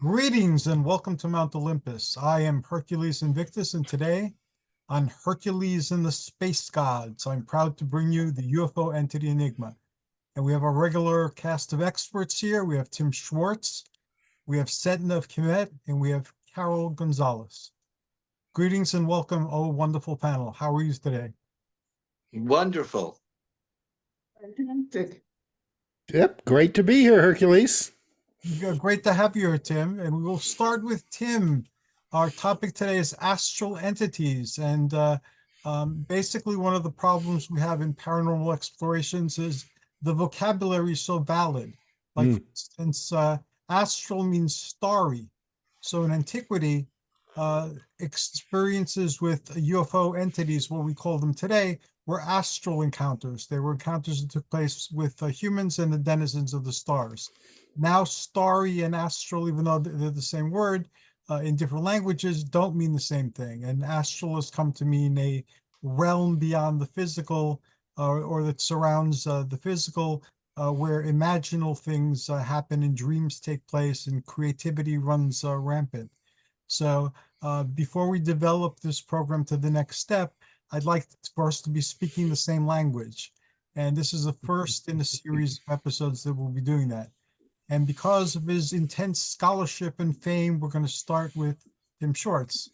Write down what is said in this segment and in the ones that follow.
Greetings and welcome to Mount Olympus. I am Hercules Invictus, and today on Hercules and the Space Gods, I'm proud to bring you the UFO entity Enigma. And we have a regular cast of experts here. We have Tim Swartz, we have Setna of Khemet, and we have Carole Gonzales. Greetings and welcome, oh wonderful panel. How are you today? Wonderful. Fantastic. Yep, great to be here, Hercules. Great to have you here, Tim. And we will start with Tim. Our topic today is astral entities. And basically, one of the problems we have in paranormal explorations is the vocabulary is so valid. Like, for instance, astral means starry. So in antiquity, experiences with UFO entities, what we call them today, were astral encounters. They were encounters that took place with humans and the denizens of the stars. Now, starry and astral, even though they're the same word, in different languages, don't mean the same thing. And astral has come to mean a realm beyond the physical, or that surrounds the physical, where imaginal things happen and dreams take place and creativity runs rampant. So before we develop this program to the next step, I'd like for us to be speaking the same language. And this is the first in a series of episodes that we'll be doing that. And because of his intense scholarship and fame, we're going to start with Tim Swartz.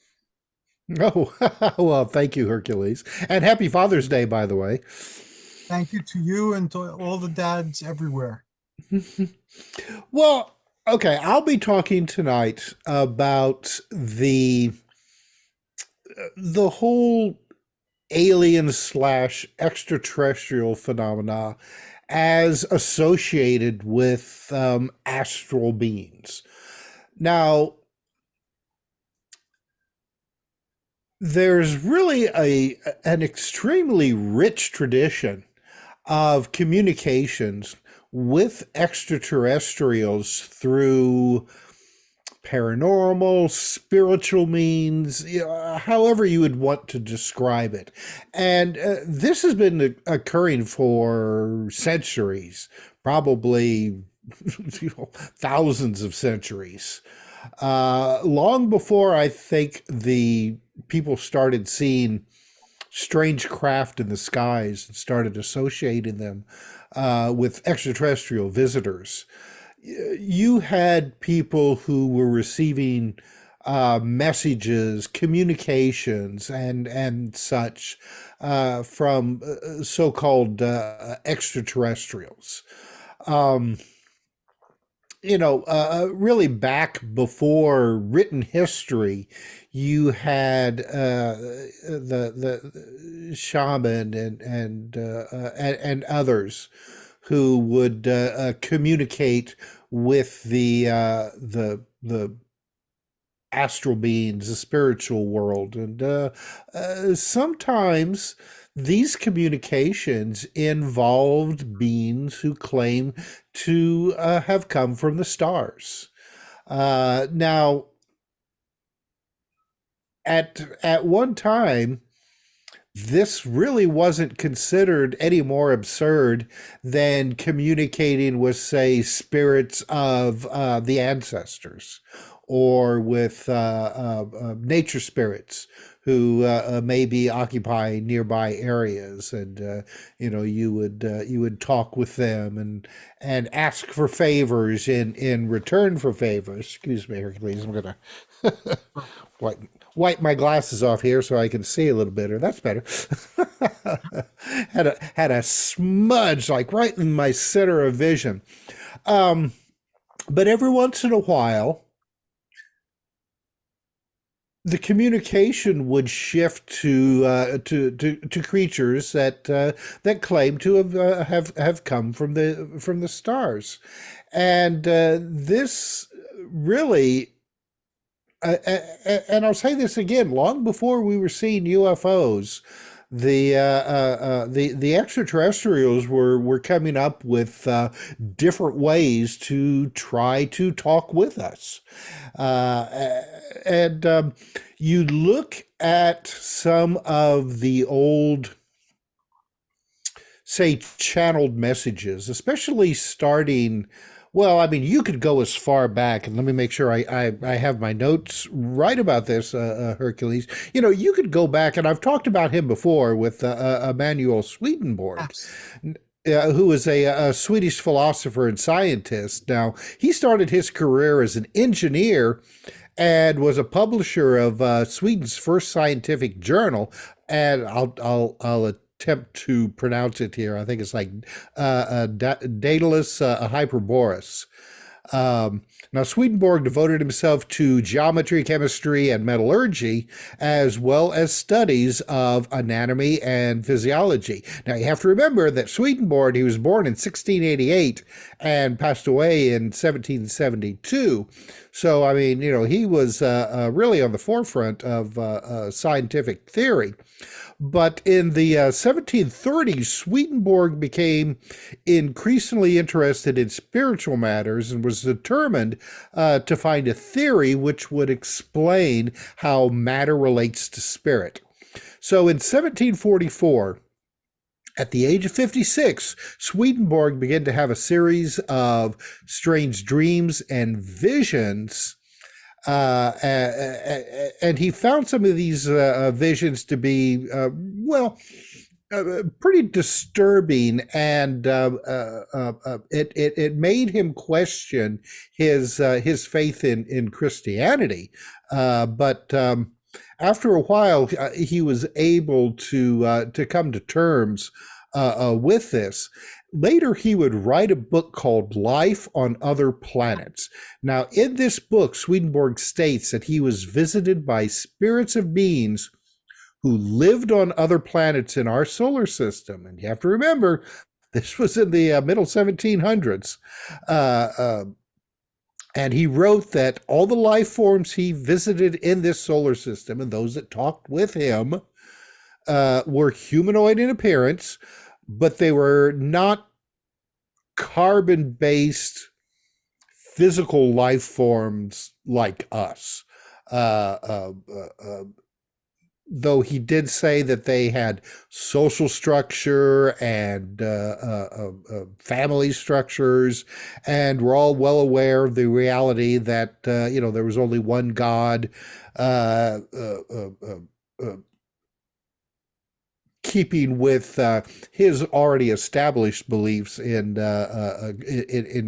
Oh, well, thank you, Hercules. And happy Father's Day, by the way. Thank you to you and to all the dads everywhere. Well, okay, I'll be talking tonight about the whole alien / extraterrestrial phenomena as associated with astral beings. Now, there's really an extremely rich tradition of communications with extraterrestrials through paranormal, spiritual means, however you would want to describe it. And this has been occurring for centuries, probably thousands of centuries. Long before I think the people started seeing strange craft in the skies and started associating them with extraterrestrial visitors. You had people who were receiving messages, communications, and such from so-called extraterrestrials. Really back before written history, you had the shaman and others who would communicate with the astral beings, the spiritual world, and sometimes these communications involved beings who claim to have come from the stars. Now, at one time, this really wasn't considered any more absurd than communicating with, say, spirits of the ancestors, or with nature spirits who may be occupying nearby areas, and you would talk with them and ask for favors in return for favors. Excuse me, Hercules. I'm gonna wipe my glasses off here so I can see a little better. That's better. had a smudge like right in my center of vision. But every once in a while, the communication would shift to creatures that claim to have come from the stars, and this really. And I'll say this again: long before we were seeing UFOs, the extraterrestrials were coming up with different ways to try to talk with us, and you look at some of the old, say, channeled messages, especially starting Well, I mean, you could go as far back, and let me make sure I have my notes right about this, Hercules. You know, you could go back, and I've talked about him before with Emanuel Swedenborg, Apps. who is a Swedish philosopher and scientist. Now, he started his career as an engineer and was a publisher of Sweden's first scientific journal. And I'll attempt to pronounce it here. I think it's like Daedalus Hyperboreus. Now, Swedenborg devoted himself to geometry, chemistry, and metallurgy, as well as studies of anatomy and physiology. Now, you have to remember that Swedenborg, he was born in 1688 and passed away in 1772. So, I mean, you know, he was really on the forefront of scientific theory. But in the 1730s, Swedenborg became increasingly interested in spiritual matters and was determined to find a theory which would explain how matter relates to spirit. So in 1744, at the age of 56, Swedenborg began to have a series of strange dreams and visions. And he found some of these visions to be, pretty disturbing, and it made him question his faith in Christianity. But after a while, he was able to come to terms with this. Later, he would write a book called Life on Other Planets. Now, in this book, Swedenborg states that he was visited by spirits of beings who lived on other planets in our solar system. And you have to remember, this was in the middle 1700s. And he wrote that all the life forms he visited in this solar system and those that talked with him were humanoid in appearance, but they were not carbon-based physical life forms like us. Though he did say that they had social structure and family structures, and we're all well aware of the reality that there was only one God, keeping with his already established beliefs in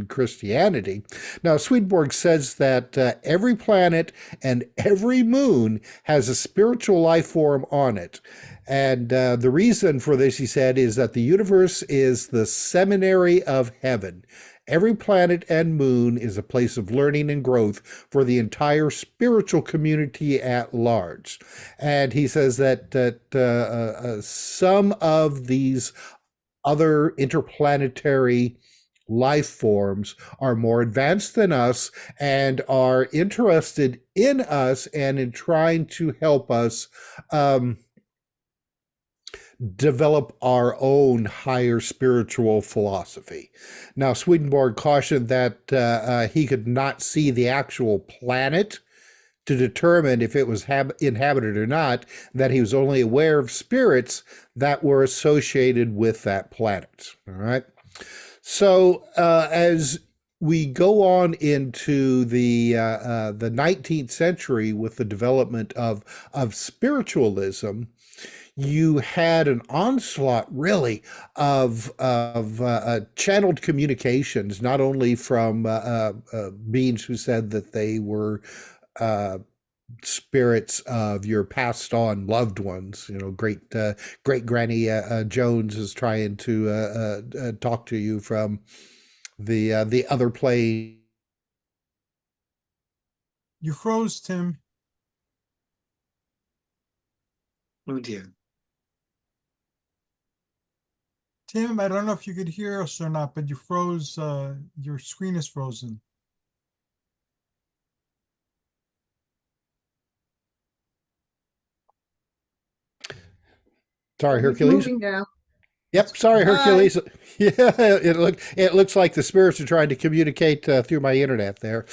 Christianity. Now, Swedenborg says that every planet and every moon has a spiritual life form on it. And the reason for this, he said, is that the universe is the seminary of heaven. Every planet and moon is a place of learning and growth for the entire spiritual community at large. And he says that some of these other interplanetary life forms are more advanced than us and are interested in us and in trying to help us develop our own higher spiritual philosophy. Now, Swedenborg cautioned that he could not see the actual planet to determine if it was inhabited or not, that he was only aware of spirits that were associated with that planet. All right. So as we go on into the 19th century with the development of spiritualism, you had an onslaught, really, of channeled communications, not only from beings who said that they were spirits of your passed on loved ones. You know, great Granny Jones is trying to talk to you from the other plane. You froze, Tim. Oh dear. Tim, I don't know if you could hear us or not, but you froze. Your screen is frozen. Sorry, It's Hercules. moving now. Yep, sorry, Hercules. Yeah, it looks like the spirits are trying to communicate through my internet there.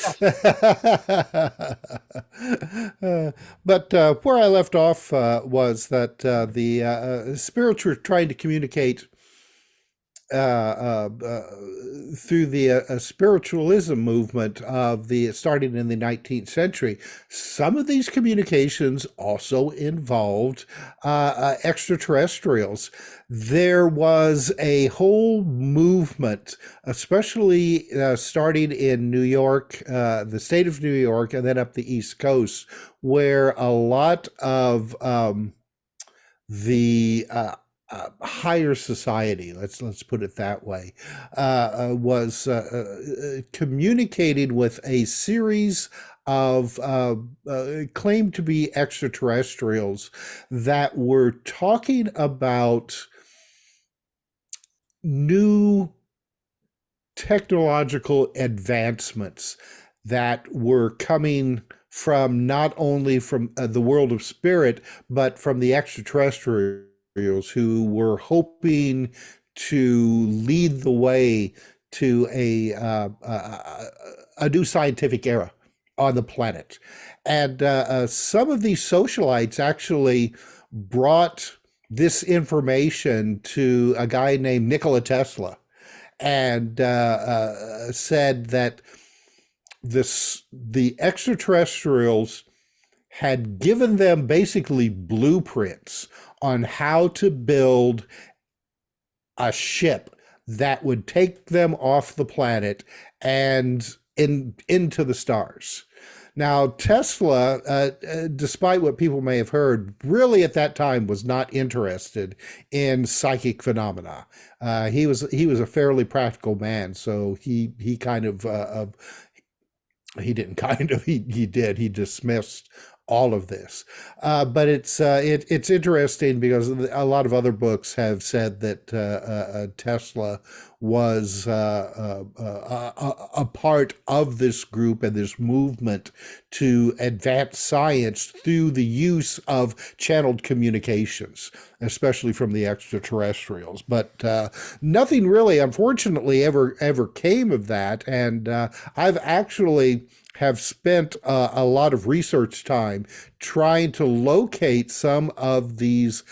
But where I left off was that the spirits were trying to communicate through the spiritualism movement of the starting in the 19th century, some of these communications also involved extraterrestrials. There was a whole movement, especially starting in New York, the state of New York, and then up the East Coast, where a lot of the higher society, let's put it that way, was communicating with a series of claimed to be extraterrestrials that were talking about new technological advancements that were coming from not only from the world of spirit, but from the extraterrestrials who were hoping to lead the way to a new scientific era on the planet. And some of these socialites actually brought this information to a guy named Nikola Tesla and said that the extraterrestrials had given them basically blueprints on how to build a ship that would take them off the planet and into the stars. Now, Tesla, despite what people may have heard, really at that time was not interested in psychic phenomena. He was a fairly practical man, so he kind of he didn't kind of he did he dismissed all of this, but it's interesting because a lot of other books have said that Tesla was a part of this group and this movement to advance science through the use of channeled communications, especially from the extraterrestrials. But nothing really, unfortunately, ever came of that. And I've actually have spent a lot of research time trying to locate some of these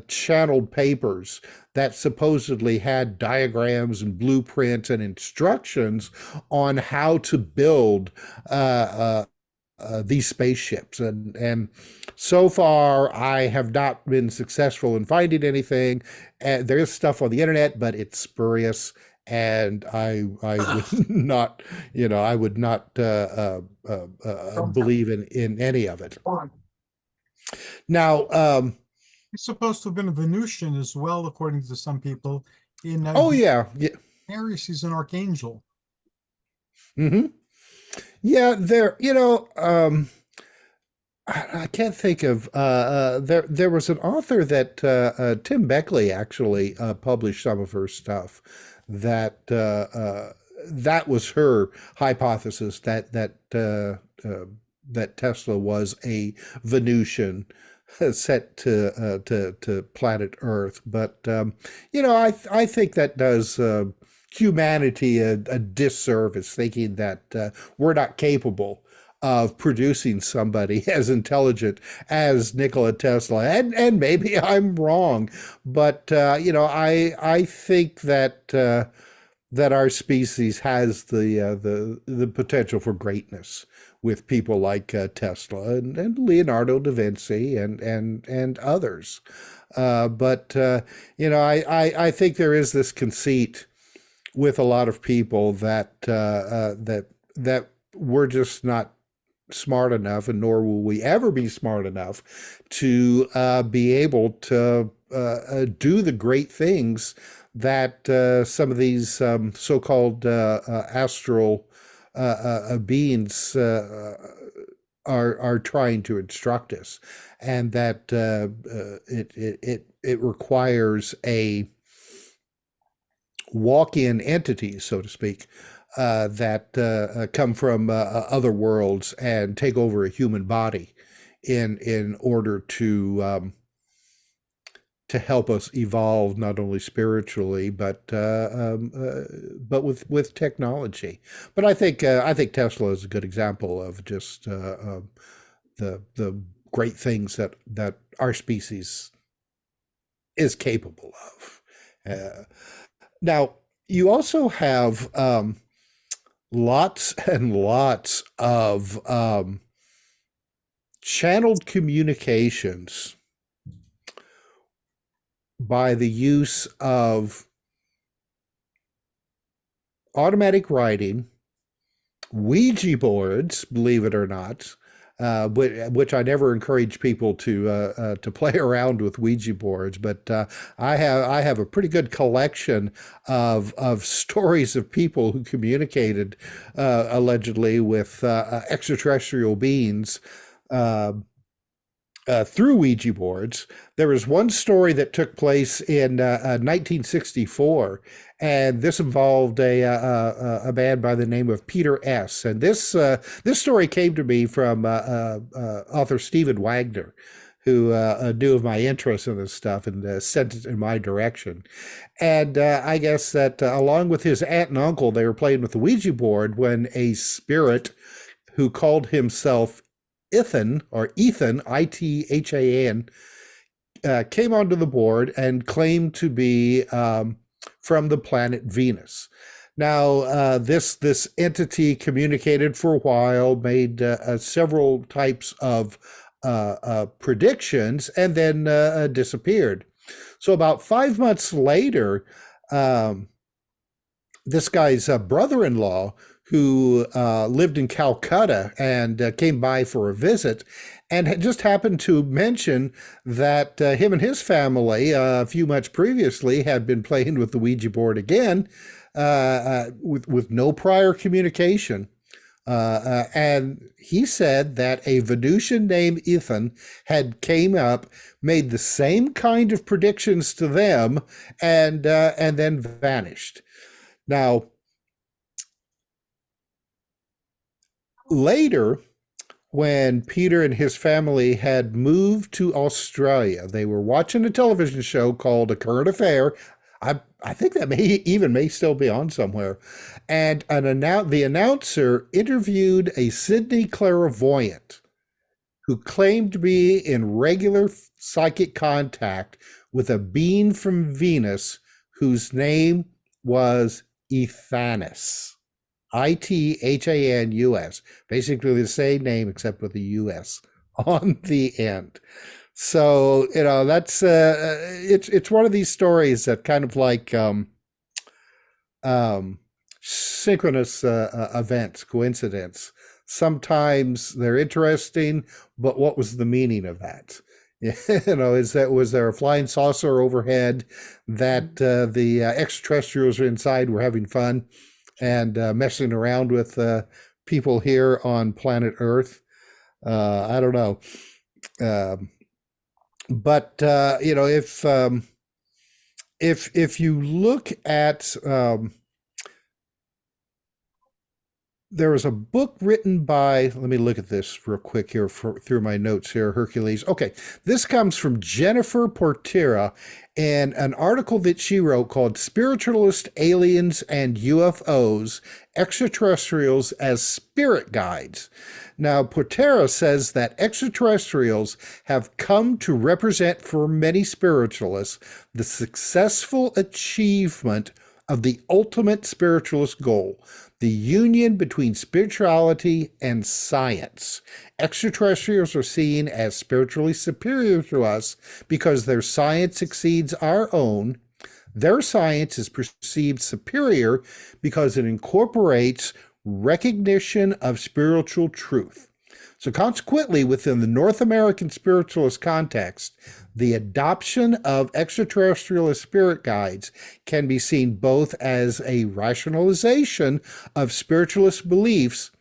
channeled papers that supposedly had diagrams and blueprints and instructions on how to build these spaceships. And so far, I have not been successful in finding anything. There is stuff on the internet, but it's spurious. And I would not, I would not believe in any of it. Now, He's supposed to have been a Venusian as well, according to some people. Oh yeah, Aries, he's an archangel. Mm-hmm. Yeah, there. I can't think of there was an author that Tim Beckley actually published some of her stuff that that was her hypothesis that Tesla was a Venusian set to planet Earth. But I think that does humanity a disservice, thinking that we're not capable of producing somebody as intelligent as Nikola Tesla. And maybe I'm wrong, but I think that that our species has the potential for greatness with people like Tesla and Leonardo da Vinci and others. But I think there is this conceit with a lot of people that that we're just not smart enough, and nor will we ever be smart enough to be able to do the great things that some of these so-called astral beings are trying to instruct us, and that it requires a walk-in entity, so to speak, that come from other worlds and take over a human body in order to help us evolve, not only spiritually but with technology. But I think Tesla is a good example of just the great things that our species is capable of. Uh, Now, you also have lots and lots of channeled communications by the use of automatic writing, Ouija boards, believe it or not, which I never encourage people to play around with Ouija boards. But I have a pretty good collection of stories of people who communicated allegedly with extraterrestrial beings. Through Ouija boards. There was one story that took place in 1964, and this involved a man by the name of Peter S. And this story came to me from author Stephen Wagner, who knew of my interest in this stuff and sent it in my direction. And I guess that along with his aunt and uncle, they were playing with the Ouija board when a spirit who called himself Ethan, Ithan, came onto the board and claimed to be from the planet Venus. Now, this entity communicated for a while, made several types of predictions, and then disappeared. So about 5 months later, this guy's brother-in-law, who lived in Calcutta and came by for a visit, and had just happened to mention that him and his family, a few months previously, had been playing with the Ouija board again, with no prior communication. And he said that a Venusian named Ethan had came up, made the same kind of predictions to them, and then vanished. Now, later, when Peter and his family had moved to Australia, they were watching a television show called A Current Affair. I think that may still be on somewhere. And the announcer interviewed a Sydney clairvoyant who claimed to be in regular psychic contact with a being from Venus whose name was Ethanus. Ithanus, basically the same name except with the US on the end. So that's it's one of these stories that kind of like synchronous events, coincidence. Sometimes they're interesting, but what was the meaning of that? Was there a flying saucer overhead that the extraterrestrials inside were having fun and messing around with people here on planet Earth? I don't know. But if you look at there was a book written by, let me look at this real quick here through my notes here, Hercules. Okay, this comes from Jennifer Portera and an article that she wrote called Spiritualist Aliens and UFOs, Extraterrestrials as Spirit Guides. Now, Portera says that extraterrestrials have come to represent for many spiritualists the successful achievement of the ultimate spiritualist goal, the union between spirituality and science. Extraterrestrials are seen as spiritually superior to us because their science exceeds our own. Their science is perceived superior because it incorporates recognition of spiritual truth. So consequently, within the North American spiritualist context, the adoption of extraterrestrialist spirit guides can be seen both as a rationalization of spiritualist beliefs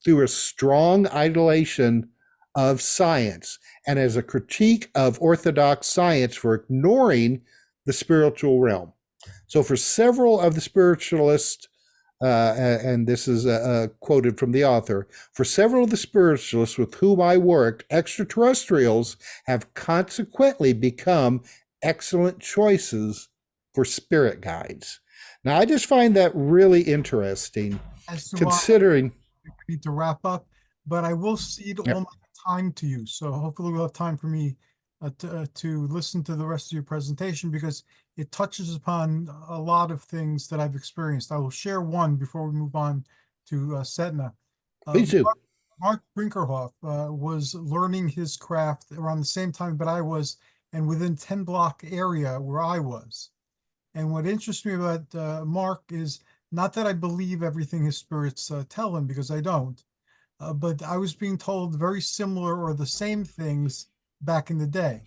through a strong idolization of science and as a critique of orthodox science for ignoring the spiritual realm. So for several of the spiritualists, and this is quoted from the author, for several of the spiritualists with whom I worked, extraterrestrials have consequently become excellent choices for spirit guides. Now, I just find that really interesting, considering... We need to wrap up, but I will cede all my time to you. So hopefully we'll have time for me to listen to the rest of your presentation because it touches upon a lot of things that I've experienced. I will share one before we move on to Setna. Please do. Mark Brinkerhoff was learning his craft around the same time that I was, and within 10 block area where I was. And what interests me about Mark is not that I believe everything his spirits tell him, because I don't, but I was being told very similar or the same things back in the day.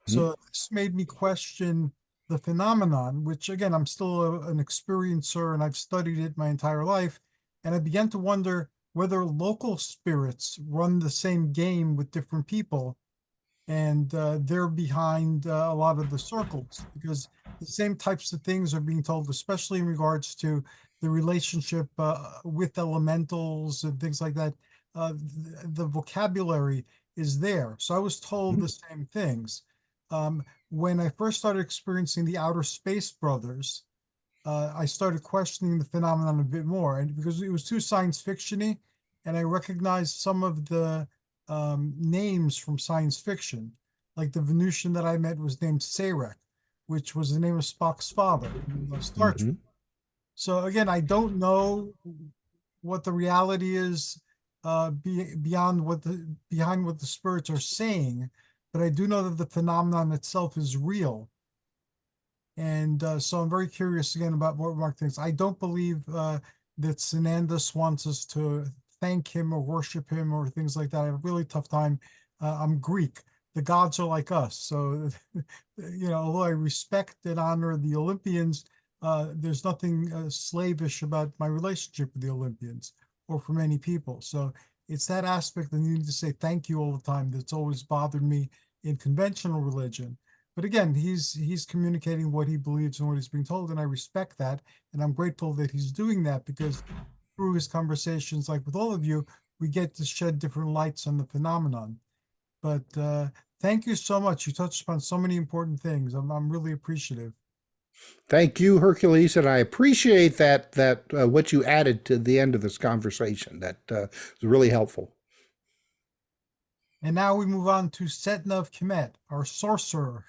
So this made me question the phenomenon, which again, I'm still an experiencer and I've studied it my entire life. And I began to wonder whether local spirits run the same game with different people, and they're behind a lot of the circles, because the same types of things are being told, especially in regards to the relationship with elementals and things like that. The vocabulary is there. So I was told the same things. When I first started experiencing the Outer Space Brothers, I started questioning the phenomenon a bit more, and because it was too science fiction-y, and I recognized some of the names from science fiction. Like the Venusian that I met was named Sarek, which was the name of Spock's father in Star Trek. So again, I don't know what the reality is behind what the spirits are saying, but I do know that the phenomenon itself is real. And so I'm very curious again about what Mark thinks. I don't believe that Sanandus wants us to thank him or worship him or things like that. I have a really tough time. I'm Greek. The gods are like us. So, although I respect and honor the Olympians, there's nothing slavish about my relationship with the Olympians or for many people. So it's that aspect that you need to say thank you all the time that's always bothered me in conventional religion. But again, he's communicating what he believes and what he's being told, and I respect that, and I'm grateful that he's doing that, because through his conversations, like with all of you, we get to shed different lights on the phenomenon. But thank you so much. You touched upon so many important things. I'm really appreciative. Thank you, Hercules, and I appreciate that what you added to the end of this conversation. That was really helpful. And now we move on to Setna of Khemet, our sorcerer.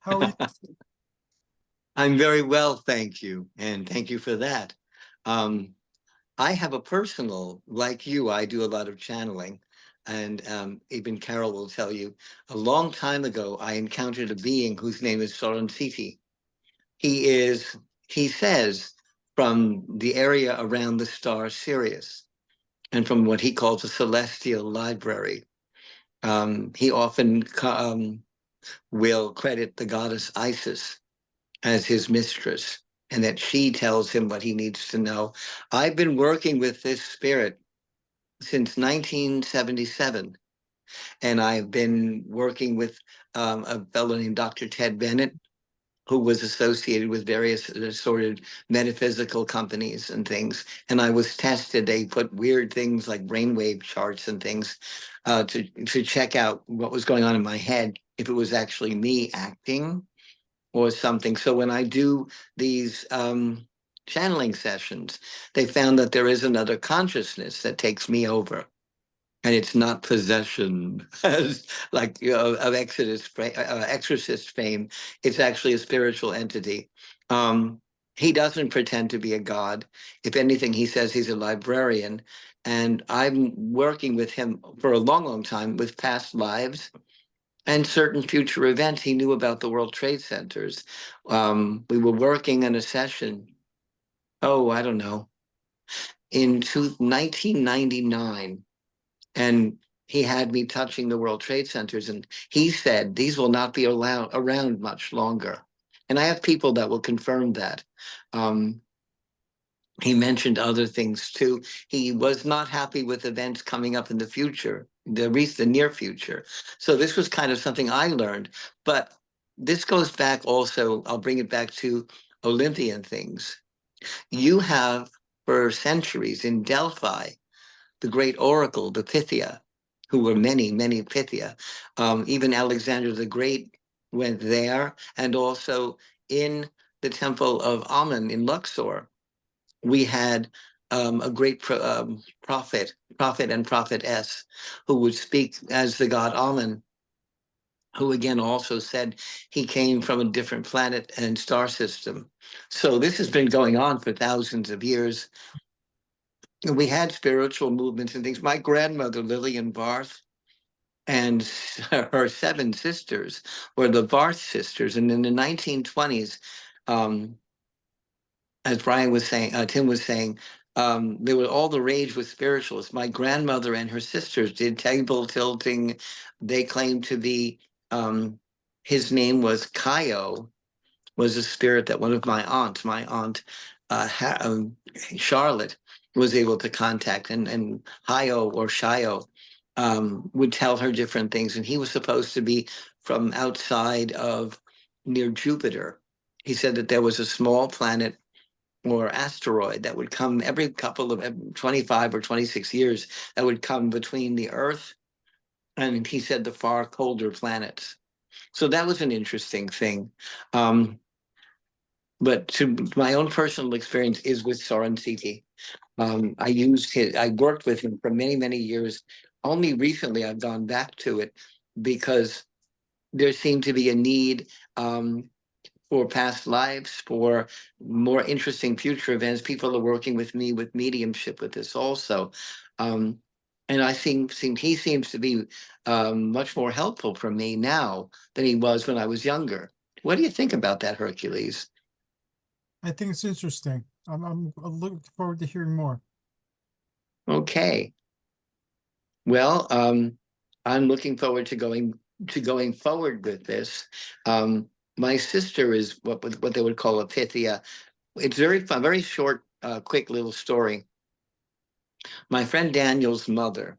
How are you? I'm very well, thank you. And thank you for that. I have a personal, like you, I do a lot of channeling. And even Carole will tell you, a long time ago, I encountered a being whose name is Astral Entities. He says, from the area around the star Sirius, and from what he calls a celestial library. He often will credit the goddess Isis as his mistress, and that she tells him what he needs to know. I've been working with this spirit since 1977, and I've been working with a fellow named Dr. Ted Bennett, who was associated with various assorted metaphysical companies and things. And I was tested. They put weird things like brainwave charts and things to check out what was going on in my head, if it was actually me acting or something. So when I do these channeling sessions, they found that there is another consciousness that takes me over. And it's not possession, as like of exorcist fame. It's actually a spiritual entity. He doesn't pretend to be a god. If anything, he says he's a librarian. And I'm working with him for a long, long time with past lives and certain future events. He knew about the World Trade Centers. We were working in a session, I don't know, in 1999. And he had me touching the World Trade Centers, and he said, these will not be around much longer. And I have people that will confirm that. He mentioned other things too. He was not happy with events coming up in the future, the near future. So this was kind of something I learned. But this goes back also, I'll bring it back to Olympian things. You have, for centuries in Delphi, the great oracle, the Pythia, who were many, many Pythia. Even Alexander the Great went there, and also in the temple of Amun in Luxor, we had a great prophet and prophetess who would speak as the god Amun, who again also said he came from a different planet and star system. So this has been going on for thousands of years. We had spiritual movements and things. My grandmother, Lillian Barth, and her 7 sisters were the Barth sisters. And in the 1920s, as Brian was saying, Tim was saying, there was all the rage with spiritualists. My grandmother and her sisters did table tilting. They claimed to be, his name was Kaio, was a spirit that one of my aunt Charlotte, was able to contact, and Hayo or Shayo would tell her different things. And he was supposed to be from outside of near Jupiter. He said that there was a small planet or asteroid that would come every couple of 25 or 26 years that would come between the Earth and, he said, the far colder planets. So that was an interesting thing. But to my own personal experience is with Sorensiti. I worked with him for many, many years. Only recently I've gone back to it because there seemed to be a need for past lives, for more interesting future events. People are working with me with mediumship with this also. And he seems to be much more helpful for me now than he was when I was younger. What do you think about that, Hercules? I think it's interesting. I'm looking forward to hearing more. Okay. Well, I'm looking forward to going forward with this. My sister is what they would call a Pythia. It's very fun, very short, quick little story. My friend Daniel's mother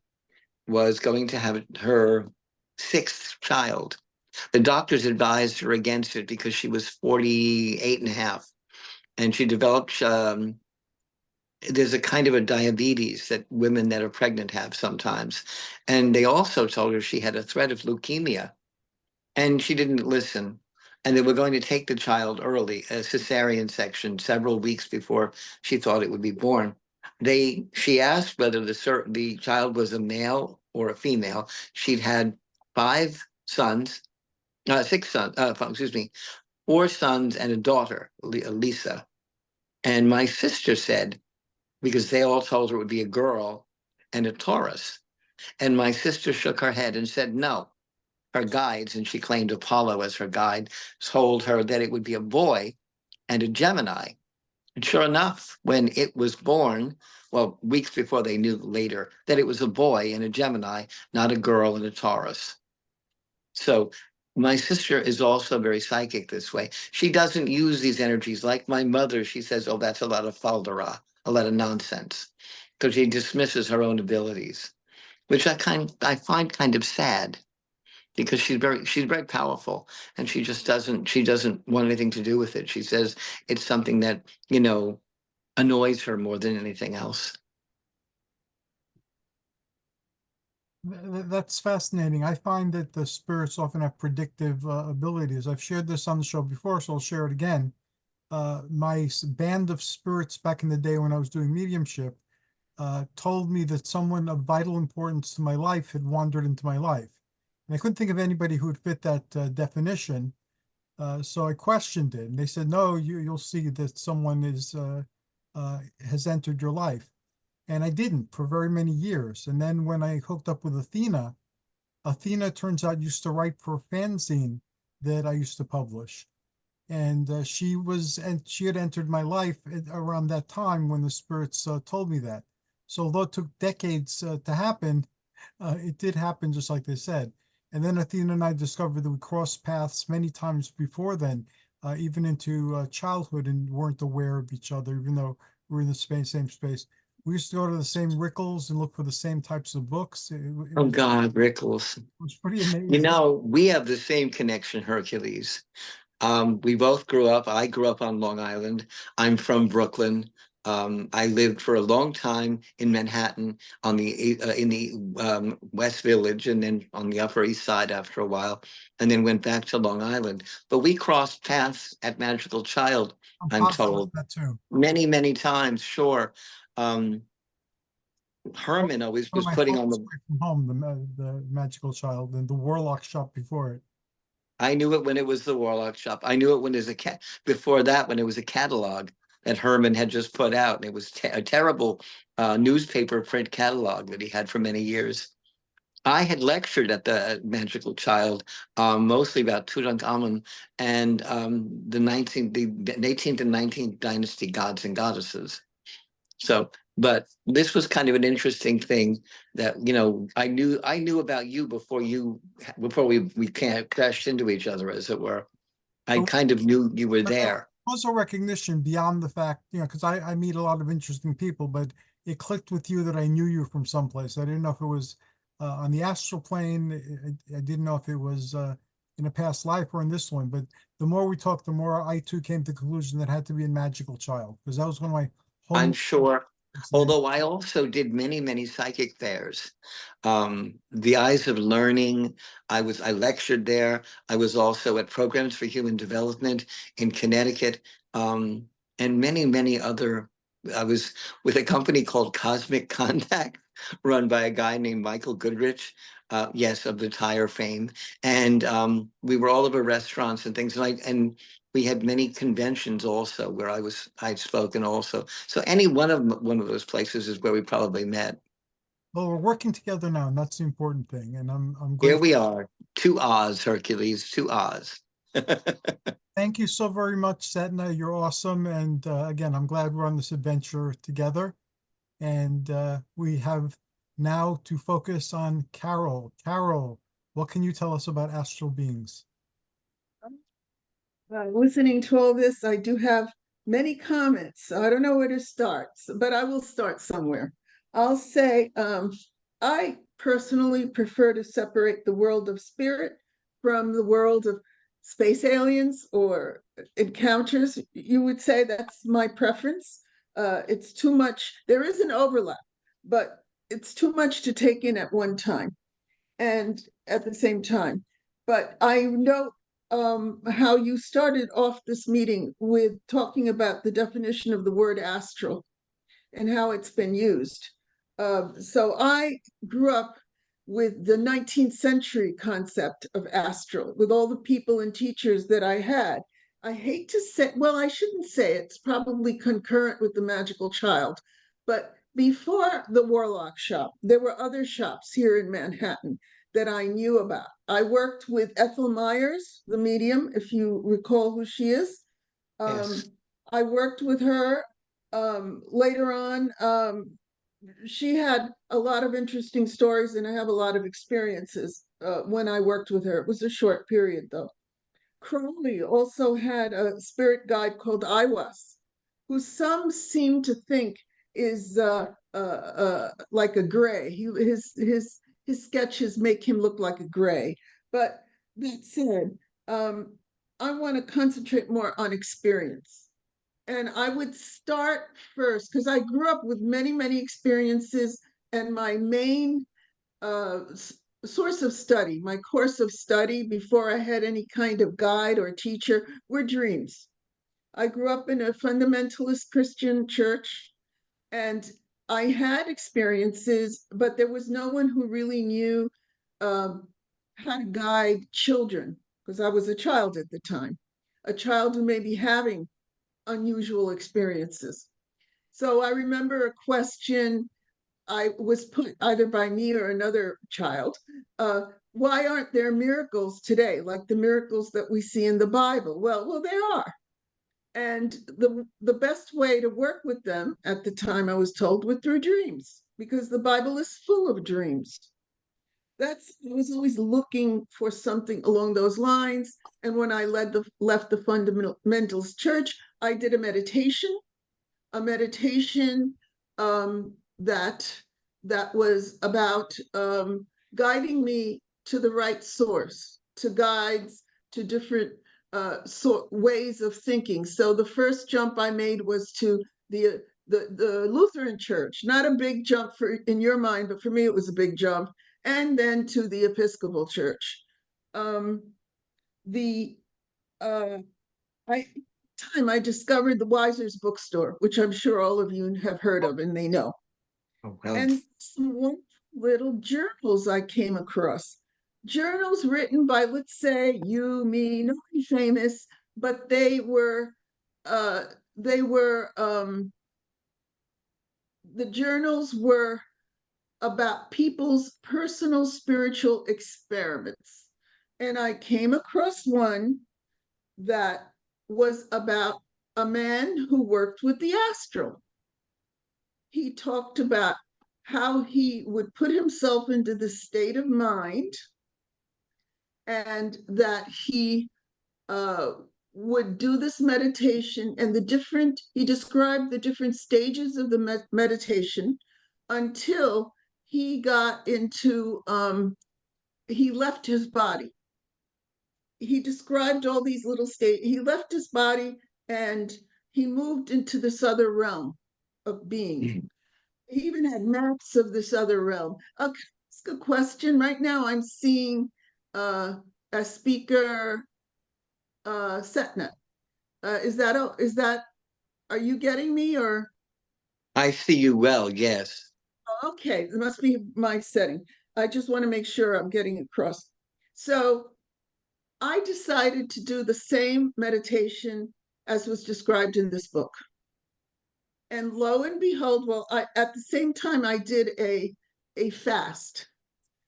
was going to have her 6th child. The doctors advised her against it because she was 48 and a half. And she developed, there's a kind of a diabetes that women that are pregnant have sometimes. And they also told her she had a threat of leukemia. And she didn't listen. And they were going to take the child early, a cesarean section, several weeks before she thought it would be born. She asked whether the child was a male or a female. She'd had 5 sons, 6 sons, 4 sons and a daughter, Lisa. And my sister said, because they all told her it would be a girl and a Taurus. And my sister shook her head and said, no. Her guides, and she claimed Apollo as her guide, told her that it would be a boy and a Gemini. And sure enough, when it was born, well, weeks before they knew later, that it was a boy and a Gemini, not a girl and a Taurus. So my sister is also very psychic this way. She doesn't use these energies like my mother. She says, oh, that's a lot of faldera, a lot of nonsense, because she dismisses her own abilities, which I find kind of sad, because she's very powerful, and she doesn't want anything to do with it. She says it's something that, annoys her more than anything else. That's fascinating. I find that the spirits often have predictive abilities. I've shared this on the show before, so I'll share it again. My band of spirits back in the day when I was doing mediumship told me that someone of vital importance to my life had wandered into my life. And I couldn't think of anybody who would fit that definition. So I questioned it, and they said, no, you'll see that someone has entered your life. And I didn't for very many years. And then when I hooked up with Athena turns out used to write for a fanzine that I used to publish. And she had entered my life around that time when the spirits told me that. So although it took decades to happen, it did happen just like they said. And then Athena and I discovered that we crossed paths many times before then, even into childhood, and weren't aware of each other, even though we were in the same space. We used to go to the same Rickles and look for the same types of books. Oh God, Rickles. It was pretty amazing. We have the same connection, Hercules. We both grew up. I grew up on Long Island. I'm from Brooklyn. I lived for a long time in Manhattan in the West Village, and then on the Upper East Side after a while, and then went back to Long Island. But we crossed paths at Magical Child, I'm told, that too. many, many times. Sure. Herman always was putting on from home, the Magical Child, and the Warlock shop before it. I knew it when it was the Warlock Shop. I knew it when it was before that, when it was a catalog that Herman had just put out. And it was a terrible newspaper print catalog that he had for many years. I had lectured at the Magical Child, mostly about Tutankhamun and the 18th and 19th dynasty gods and goddesses. So, but this was kind of an interesting thing that, you know, I knew about you before we can't crashed into each other, as it were. I kind of knew you were there. Also recognition beyond the fact, you know, because I meet a lot of interesting people, but it clicked with you that I knew you from someplace. I didn't know if it was on the astral plane. I didn't know if it was in a past life or in this one. But the more we talked, the more I too came to the conclusion that it had to be a Magical Child, because that was one of my I'm sure. Although I also did many, many psychic fairs. The Eyes of Learning, I lectured there. I was also at Programs for Human Development in Connecticut, and many, many other. I was with a company called Cosmic Contact, run by a guy named Michael Goodrich, yes, of the tire fame. And we were all over restaurants and things, and we had many conventions also where I'd spoken also. So any one of those places is where we probably met. Well, we're working together now, and that's the important thing. And I'm Here grateful. we are, two Oz, Hercules, two Oz. Thank you so very much, Setna. You're awesome. And again, I'm glad we're on this adventure together. And we have now to focus on Carole. Carole, what can you tell us about astral beings? Listening to all this, I do have many comments. I don't know where to start, but I will start somewhere. I'll say I personally prefer to separate the world of spirit from the world of space aliens or encounters. You would say that's my preference. It's too much. There is an overlap, but it's too much to take in at one time and at the same time. But I know how you started off this meeting with talking about the definition of the word astral and how it's been used. So I grew up with the 19th century concept of astral, with all the people and teachers that I had. I hate to say, well, I shouldn't say it's probably concurrent with the Magical Child, but before the Warlock Shop, there were other shops here in Manhattan that I knew about. I worked with Ethel Myers, the medium, if you recall who she is. Yes. I worked with her later on. She had a lot of interesting stories, and I have a lot of experiences when I worked with her. It was a short period, though. Carole also had a spirit guide called Iwas, who some seem to think is like a gray. His sketches make him look like a gray. But that said, I want to concentrate more on experience. And I would start first because I grew up with many, many experiences, and my main source of study, my course of study before I had any kind of guide or teacher, were dreams. I grew up in a fundamentalist Christian church, and I had experiences, but there was no one who really knew how to guide children, because I was a child at the time, a child who may be having unusual experiences. So I remember a question I was put either by me or another child. Why aren't there miracles today, like the miracles that we see in the Bible? Well, there are. And the best way to work with them at the time, I was told, was through dreams, because the Bible is full of dreams. I was always looking for something along those lines. And when I left the fundamentalist church, I did a meditation that was about guiding me to the right source, to guides, to different ways of thinking. So the first jump I made was to the Lutheran Church, not a big jump in your mind, but for me it was a big jump, and then to the Episcopal Church. I discovered the Weiser's bookstore, which I'm sure all of you have heard of and they know. Oh, well. And some little journals I came across. journals written by, let's say, you, me, nobody famous, but they were the journals were about people's personal spiritual experiments. And I came across one that was about a man who worked with the astral. He talked about how he would put himself into the state of mind and that he would do this meditation and he described the different stages of the meditation until he got into, he left his body. He described all these little states. He left his body and he moved into this other realm of being. Mm-hmm. He even had maps of this other realm. I'll ask a question. Right now I'm seeing a speaker, Setna. Are you getting me or? I see you well, yes. Okay, it must be my setting. I just want to make sure I'm getting across. So I decided to do the same meditation as was described in this book. And lo and behold, at the same time, I did a fast.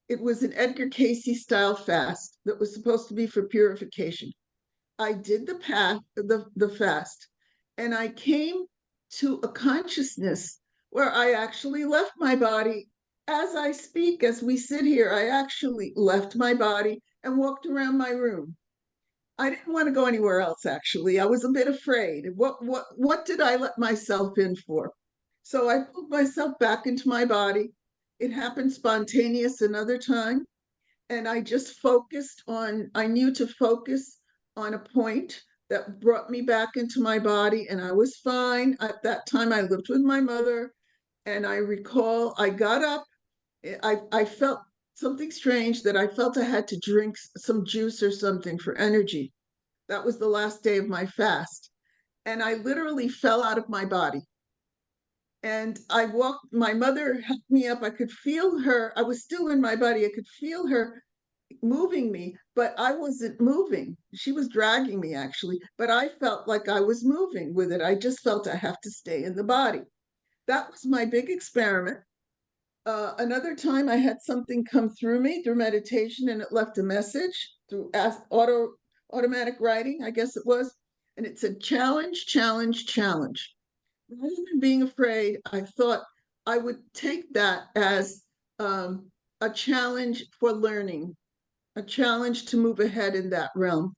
It was an Edgar Cayce style fast that was supposed to be for purification. I did the fast, and I came to a consciousness where I actually left my body. As I speak, as we sit here, I actually left my body and walked around my room. I didn't want to go anywhere else, actually. I was a bit afraid. What did I let myself in for? So I pulled myself back into my body. It happened spontaneous another time. And I just I knew to focus on a point that brought me back into my body, and I was fine. At that time, I lived with my mother, and I recall I got up. I felt something strange that I felt I had to drink some juice or something for energy. That was the last day of my fast. And I literally fell out of my body. And my mother helped me up. I could feel her. I was still in my body. I could feel her moving me, but I wasn't moving. She was dragging me actually, but I felt like I was moving with it. I just felt I have to stay in the body. That was my big experiment. Another time I had something come through me through meditation, and it left a message through automatic writing, I guess it was. And it said, challenge, challenge, challenge. Rather than being afraid, I thought I would take that as a challenge for learning, a challenge to move ahead in that realm.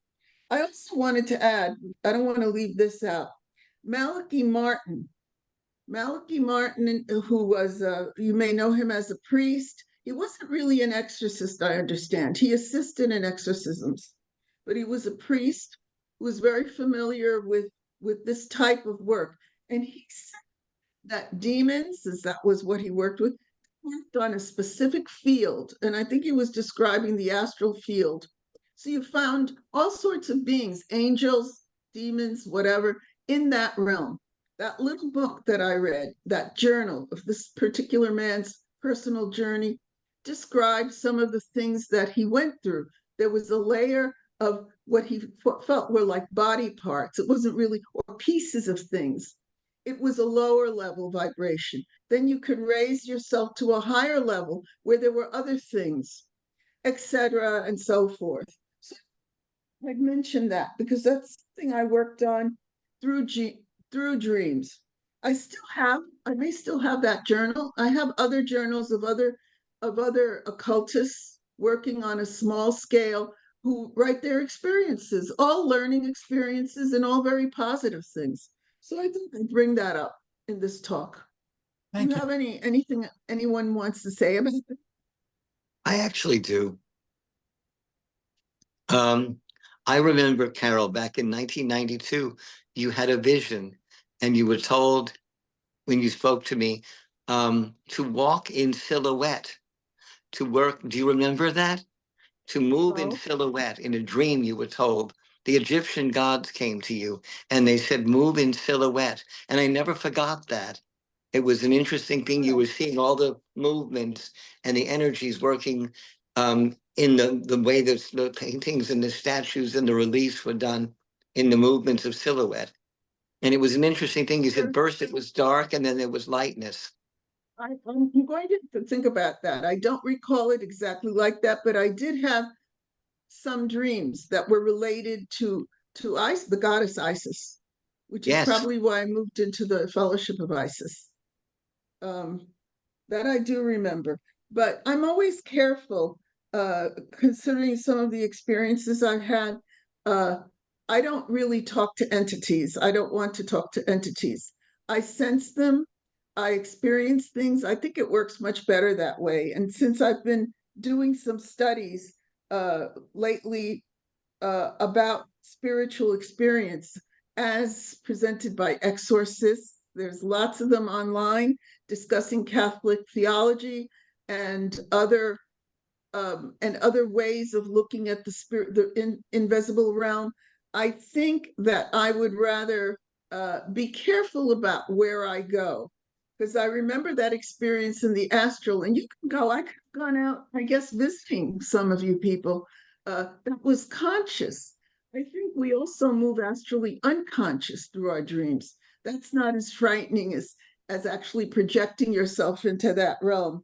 I also wanted to add, I don't want to leave this out, Malachi Martin, who was, you may know him as a priest. He wasn't really an exorcist, I understand. He assisted in exorcisms, but he was a priest who was very familiar with this type of work. And he said that demons, as that was what he worked with, worked on a specific field. And I think he was describing the astral field. So you found all sorts of beings, angels, demons, whatever, in that realm. That little book that I read, that journal of this particular man's personal journey, described some of the things that he went through. There was a layer of what he felt were like body parts. It wasn't really, or pieces of things. It was a lower level vibration. Then you could raise yourself to a higher level where there were other things, etc., and so forth. So I'd mention that because that's something I worked on through dreams. I may still have that journal. I have other journals of other occultists working on a small scale who write their experiences, all learning experiences and all very positive things. So I think I bring that up in this talk. Do you have anything anyone wants to say about it? I actually do. I remember, Carole, back in 1992, you had a vision and you were told when you spoke to me to walk in silhouette, to work. Do you remember that? To move in silhouette. In a dream, you were told. The Egyptian gods came to you and they said, move in silhouette. And I never forgot that. It was an interesting thing. You were seeing all the movements and the energies working in the way that the paintings and the statues and the reliefs were done in the movements of silhouette. And it was an interesting thing. He said first it was dark and then there was lightness. I'm going to think about that. I don't recall it exactly like that, but I did have some dreams that were related to Isis, the goddess Isis, which is Yes. probably why I moved into the Fellowship of Isis. That I do remember, but I'm always careful, considering some of the experiences I've had. I don't really talk to entities. I don't want to talk to entities. I sense them. I experience things. I think it works much better that way. And since I've been doing some studies lately about spiritual experience as presented by exorcists, there's lots of them online discussing Catholic theology and other ways of looking at the spirit, the invisible realm. I think that I would rather be careful about where I go, because I remember that experience in the astral, and you can go. I could have gone out, I guess, visiting some of you people. That was conscious. I think we also move astrally unconscious through our dreams. That's not as frightening as actually projecting yourself into that realm.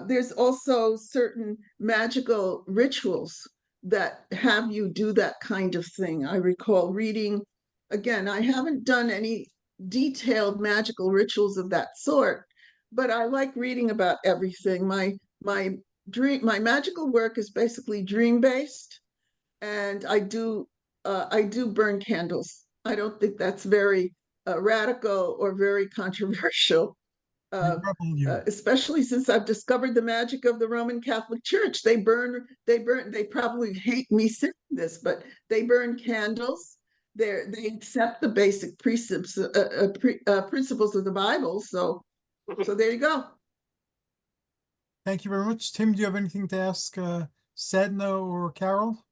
There's also certain magical rituals that have you do that kind of thing. I recall reading, again, I haven't done any detailed magical rituals of that sort, but I like reading about everything. My magical work is basically dream based, and I do burn candles. I don't think that's very radical or very controversial. Especially since I've discovered the magic of the Roman Catholic Church. They probably hate me saying this, but they burn candles. They accept the basic precepts, principles of the Bible. So there you go. Thank you very much. Tim, do you have anything to ask Setna or Carole?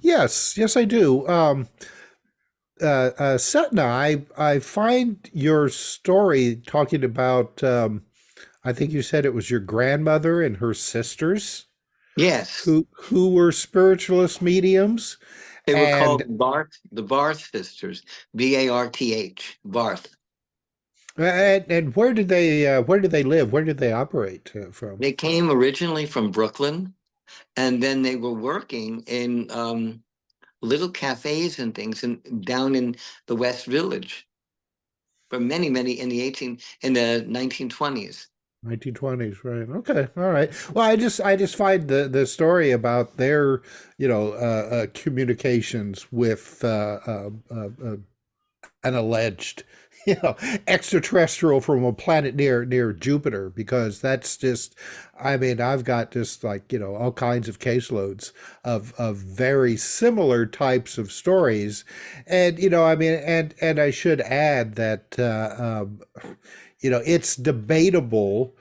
Yes, I do. Setna, I find your story talking about, I think you said it was your grandmother and her sisters. Yes. Who were spiritualist mediums. They were called the Barth sisters, Barth, Barth. And where did they live? Where did they operate from? They came originally from Brooklyn, and then they were working in little cafes and things down in the West Village for many in the 1920s. 1920s, right? Okay, all right. Well, I just find the story about their communications with an alleged extraterrestrial from a planet near Jupiter, because that's just, I mean, I've got just like, all kinds of caseloads of very similar types of stories. And, I mean, and I should add that, it's debatable,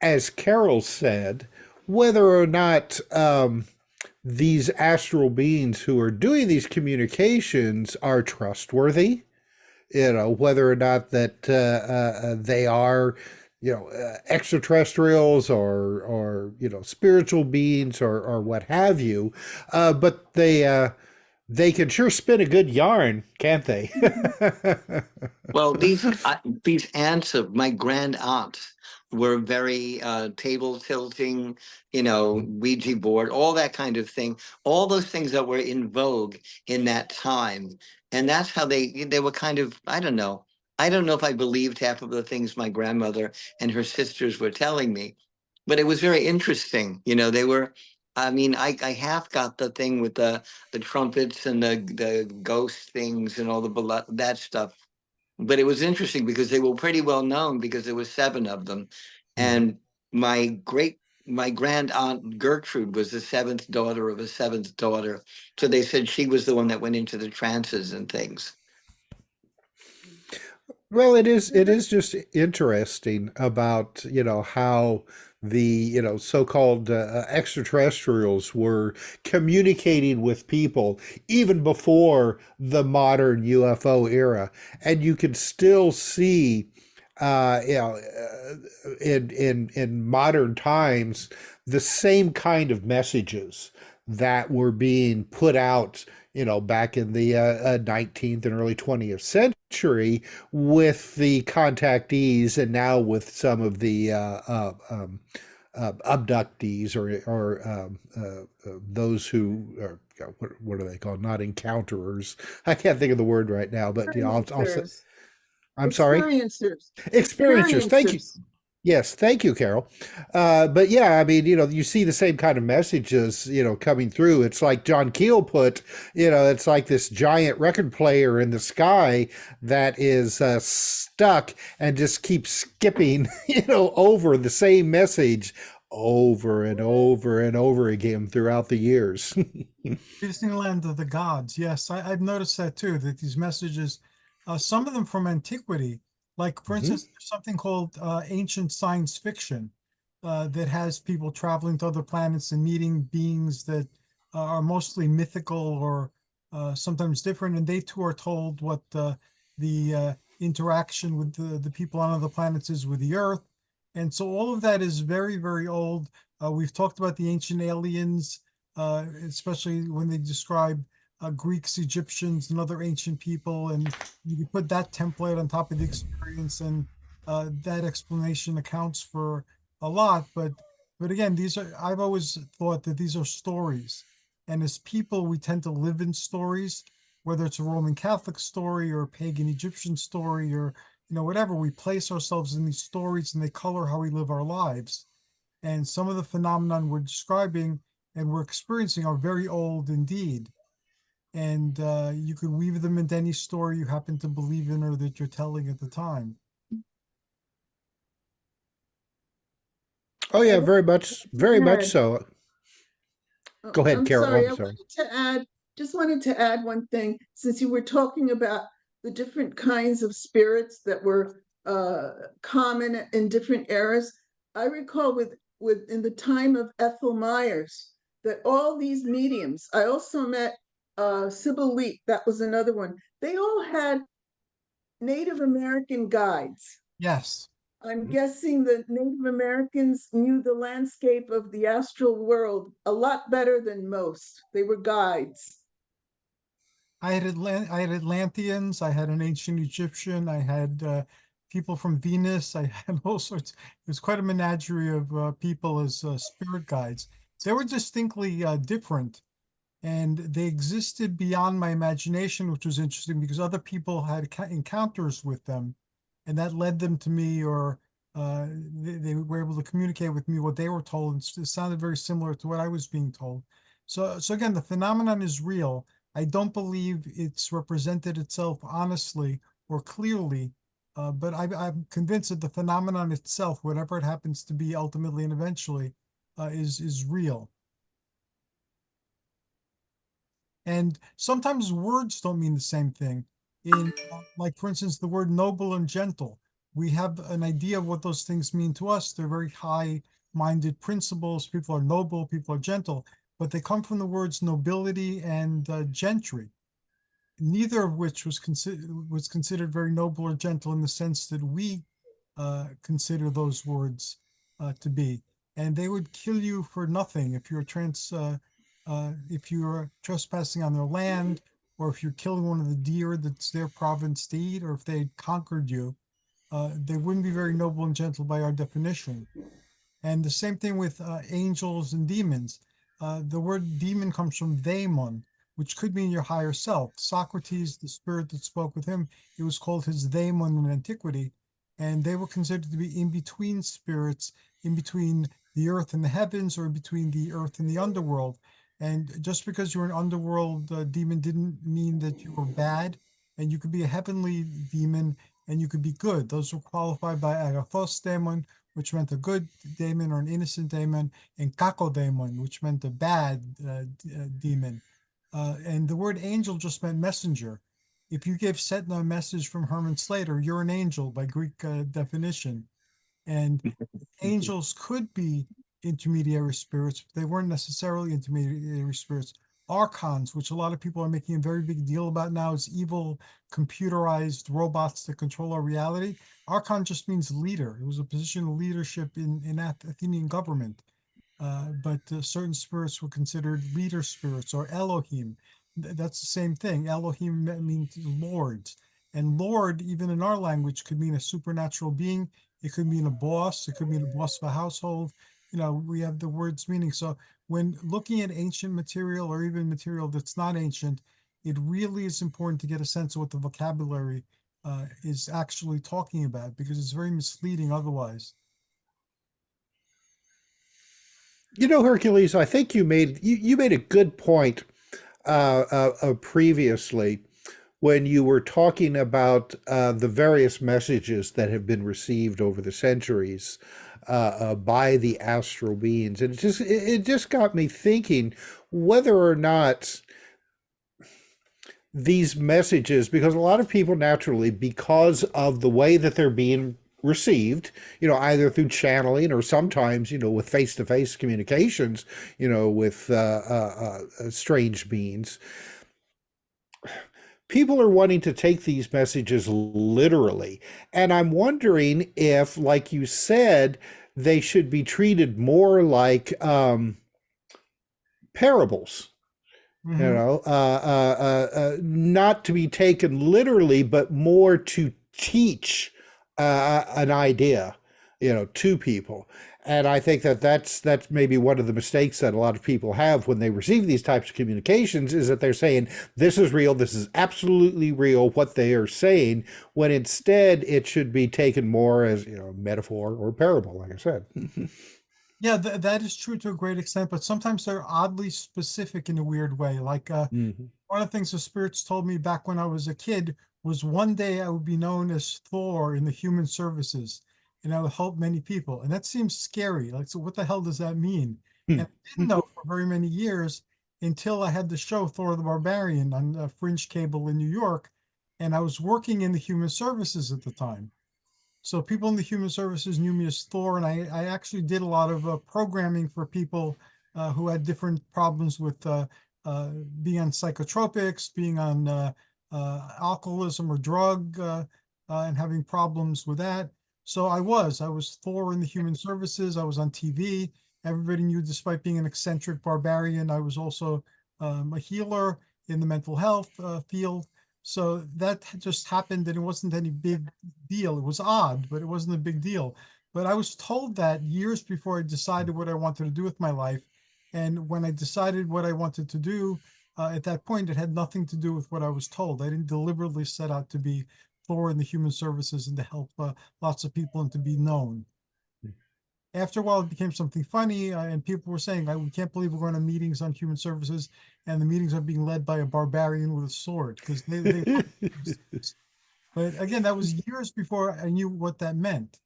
as Carole said, whether or not, these astral beings who are doing these communications are trustworthy. Whether or not that they are, extraterrestrials or spiritual beings or what have you, but they can sure spin a good yarn, can't they? Well, these aunts of my grand aunts were very table tilting, Ouija board, all that kind of thing, all those things that were in vogue in that time. And that's how they were kind of, I don't know if I believed half of the things my grandmother and her sisters were telling me, but it was very interesting. They were, I mean, I half got the thing with the trumpets and the ghost things and all that stuff. But it was interesting because they were pretty well known because there were 7 of them. And my grand aunt Gertrude was the 7th daughter of a 7th daughter. So they said she was the one that went into the trances and things. Well, it is just interesting about, how the, so-called extraterrestrials were communicating with people even before the modern UFO era. And you can still see, in modern times, the same kind of messages that were being put out, back in the 19th and early 20th century with the contactees, and now with some of the abductees, or those who are, what are they called? Not encounterers. I can't think of the word right now, but I'll say. Experiencers. I'm sorry. Experiencers. Experiencers. Thank you. Experiencers. Yes, thank you, Carol. But yeah, I mean, you see the same kind of messages, coming through. It's like John Keel put, it's like this giant record player in the sky that is stuck and just keeps skipping, over the same message over and over and over again throughout the years. Disneyland of the gods. Yes, I've noticed that too, that these messages, some of them from antiquity, like for instance, there's something called ancient science fiction that has people traveling to other planets and meeting beings that are mostly mythical or sometimes different, and they too are told what the interaction with the people on other planets is with the Earth. And so all of that is very, very old. We've talked about the ancient aliens, especially when they describe Greeks, Egyptians, and other ancient people, and you put that template on top of the experience, and that explanation accounts for a lot. But again, I've always thought that these are stories, and as people, we tend to live in stories, whether it's a Roman Catholic story or a pagan Egyptian story, or whatever. We place ourselves in these stories, and they color how we live our lives. And some of the phenomenon we're describing and we're experiencing are very old indeed. And you could weave them into any story you happen to believe in or that you're telling at the time. Oh yeah, very much so. Go ahead, I'm Carol. sorry, I'm sorry. just wanted to add one thing, since you were talking about the different kinds of spirits that were common in different eras. I recall with in the time of Ethel Myers that all these mediums, I also met Sybil Leek, that was another one. They all had Native American guides. Yes. I'm guessing that Native Americans knew the landscape of the astral world a lot better than most. They were guides. I had Atlanteans, I had an ancient Egyptian, I had people from Venus, I had all sorts. It was quite a menagerie of people as spirit guides. They were distinctly different, and they existed beyond my imagination, which was interesting because other people had encounters with them, and that led them to me, or they were able to communicate with me what they were told. It sounded very similar to what I was being told. So again, the phenomenon is real. I don't believe it's represented itself honestly or clearly, but I'm convinced that the phenomenon itself, whatever it happens to be ultimately and eventually, is real. And sometimes words don't mean the same thing. Like for instance, the word noble and gentle. We have an idea of what those things mean to us. They're very high-minded principles. People are noble, people are gentle, but they come from the words nobility and gentry, neither of which was considered very noble or gentle in the sense that we consider those words to be. And they would kill you for nothing if you're trespassing on their land, or if you're killing one of the deer that's their province to eat, or if they conquered you. They wouldn't be very noble and gentle by our definition. And the same thing with angels and demons. The word demon comes from daemon, which could mean your higher self. Socrates, the spirit that spoke with him, it was called his daemon in antiquity. And they were considered to be in between spirits, in between the earth and the heavens, or in between the earth and the underworld. And just because you're an underworld demon didn't mean that you were bad. And you could be a heavenly demon and you could be good. Those were qualified by agathos daemon, which meant a good daemon or an innocent daemon, and kakodemon, which meant a bad demon. And the word angel just meant messenger. If you gave Setna a message from Herman Slater, you're an angel by Greek definition. And angels could be intermediary spirits, but they weren't necessarily intermediary spirits. archons, which a lot of people are making a very big deal about now, as evil computerized robots that control our reality. Archon just means leader. It was a position of leadership in Athenian government. But certain spirits were considered leader spirits, or Elohim. That's the same thing. Elohim means lords. And lord, even in our language, could mean a supernatural being. It could mean a boss. It could mean a boss of a household. We have the words meaning. So when looking at ancient material, or even material that's not ancient, it really is important to get a sense of what the vocabulary is actually talking about, because it's very misleading otherwise. Hercules, I think you made a good point previously when you were talking about the various messages that have been received over the centuries by the astral beings, and it just got me thinking whether or not these messages, because a lot of people naturally, because of the way that they're being received, either through channeling or sometimes, with face-to-face communications, with strange beings, people are wanting to take these messages literally. And I'm wondering if, like you said, they should be treated more like parables. Not to be taken literally, but more to teach an idea, to people. And I think that's maybe one of the mistakes that a lot of people have when they receive these types of communications, is that they're saying, this is real, this is absolutely real, what they are saying, when instead it should be taken more as, metaphor or parable, like I said. Yeah, that is true to a great extent, but sometimes they're oddly specific in a weird way. Like one of the things the spirits told me back when I was a kid was one day I would be known as Thor in the human services, and I would help many people. And that seems scary. Like, so what the hell does that mean? And I didn't know for very many years, until I had the show Thor the Barbarian on Fringe Cable in New York, and I was working in the human services at the time. So people in the human services knew me as Thor, and I actually did a lot of programming for people who had different problems with being on psychotropics, being on alcoholism or drug, and having problems with that. So I was Thor in the human services. I was on TV. Everybody knew, despite being an eccentric barbarian, I was also a healer in the mental health field. So that just happened, and it wasn't any big deal. It was odd, but it wasn't a big deal. But I was told that years before I decided what I wanted to do with my life. And when I decided what I wanted to do, at that point, it had nothing to do with what I was told. I didn't deliberately set out to be Thor in the human services and to help lots of people and to be known. After a while, it became something funny, and people were saying, we can't believe we're going to meetings on human services, and the meetings are being led by a barbarian with a sword, because they But again, that was years before I knew what that meant.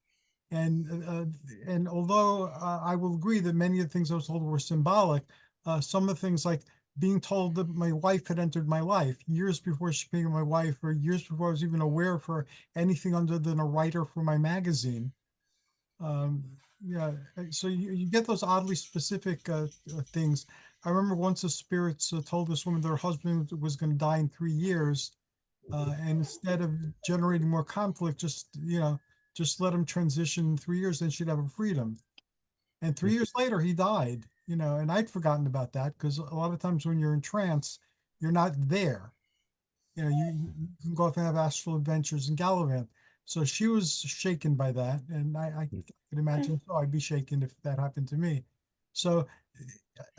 And although I will agree that many of the things I was told were symbolic, some of the things, like being told that my wife had entered my life years before she became my wife, or years before I was even aware of her anything other than a writer for my magazine. Yeah, so you get those oddly specific things. I remember once the spirits told this woman that her husband was going to die in 3 years, and instead of generating more conflict, just let him transition in 3 years, then she'd have a freedom. And 3 years later, he died. And I'd forgotten about that, because a lot of times when you're in trance, you're not there. You can go off and have astral adventures and gallivant. So she was shaken by that, and I can imagine, so I'd be shaken if that happened to me. So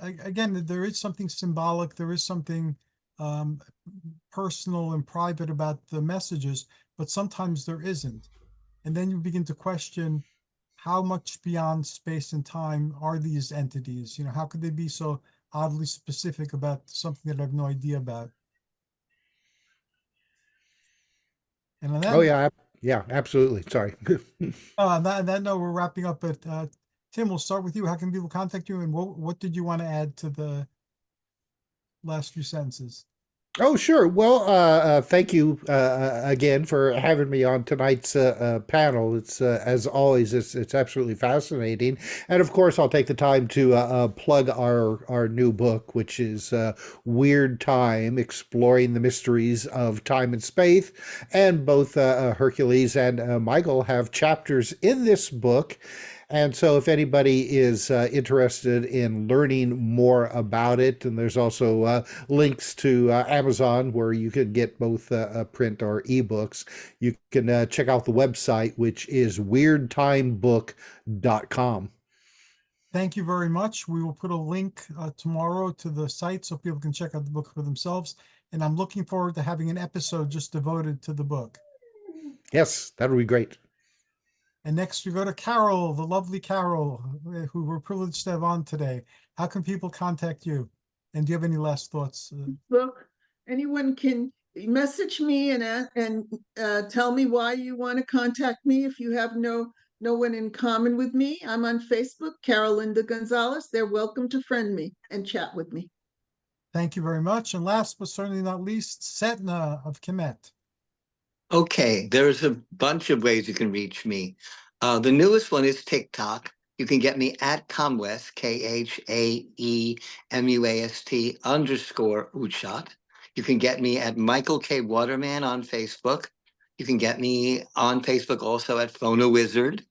again, there is something symbolic, there is something personal and private about the messages, but sometimes there isn't. And then you begin to question, how much beyond space and time are these entities? How could they be so oddly specific about something that I have no idea about? And on that, Oh yeah, absolutely. Sorry. on that note, we're wrapping up. But Tim, we'll start with you. How can people contact you, and what did you want to add to the last few sentences? Oh, sure. Well, thank you again for having me on tonight's panel. It's as always, it's absolutely fascinating, and of course, I'll take the time to plug our new book, which is Weird Time: Exploring the Mysteries of Time and Space. And both Hercules and Michael have chapters in this book. And so, if anybody is interested in learning more about it, and there's also links to Amazon where you can get both print or ebooks, you can check out the website, which is weirdtimebook.com. Thank you very much. We will put a link tomorrow to the site so people can check out the book for themselves. And I'm looking forward to having an episode just devoted to the book. Yes, that would be great. And next we go to Carole, the lovely Carole, who we're privileged to have on today. How can people contact you? And do you have any last thoughts? Look, anyone can message me and tell me why you want to contact me if you have no one in common with me. I'm on Facebook, Carole Gonzales. They're welcome to friend me and chat with me. Thank you very much. And last but certainly not least, Setna of Khemet. Okay, there's a bunch of ways you can reach me. The newest one is TikTok. You can get me at Comwest, KHAEMUAST_Uchat. You can get me at Michael K. Waterman on Facebook. You can get me on Facebook also at Phono Wizard.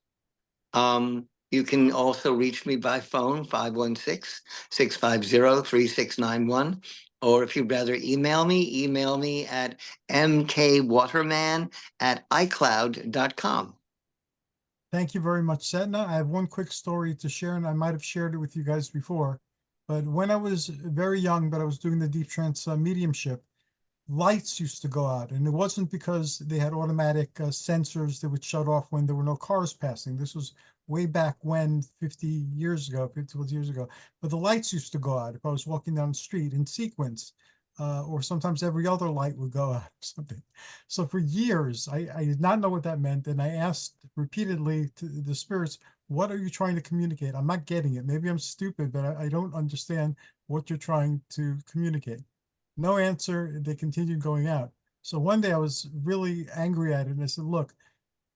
You can also reach me by phone, 516-650-3691. Or if you'd rather email me at mkwaterman@icloud.com. Thank you very much, Setna. I have one quick story to share, and I might have shared it with you guys before. But when I was very young, but I was doing the deep trance mediumship, lights used to go out, and it wasn't because they had automatic sensors that would shut off when there were no cars passing. This was way back when, 50 years ago, 50 years ago. But the lights used to go out if I was walking down the street in sequence, or sometimes every other light would go out or something. So for years, I did not know what that meant, and I asked repeatedly to the spirits, what are you trying to communicate? I'm not getting it. Maybe I'm stupid, but I don't understand what you're trying to communicate. No answer. They continued going out. So one day I was really angry at it, and I said, look,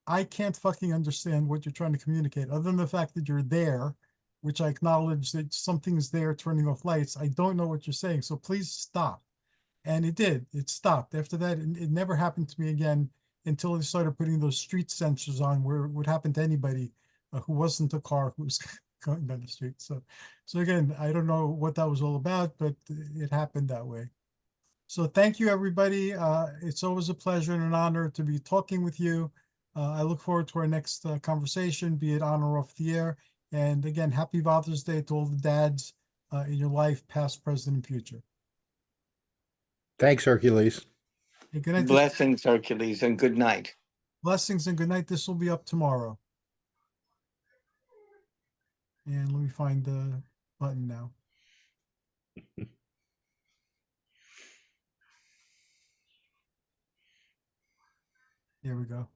I can't fucking understand what you're trying to communicate, other than the fact that you're there, which I acknowledge that something's there turning off lights. I don't know what you're saying, so please stop. And it did. It stopped. After that, it never happened to me again until they started putting those street sensors on where it would happen to anybody who wasn't a car who was going down the street. So again, I don't know what that was all about, but it happened that way. So thank you, everybody. It's always a pleasure and an honor to be talking with you. I look forward to our next conversation, be it on or off the air. And again, happy Father's Day to all the dads in your life, past, present, and future. Thanks, Hercules. Hey, good night. Blessings, Hercules, and good night. Blessings and good night. This will be up tomorrow. And let me find the button now. Here we go.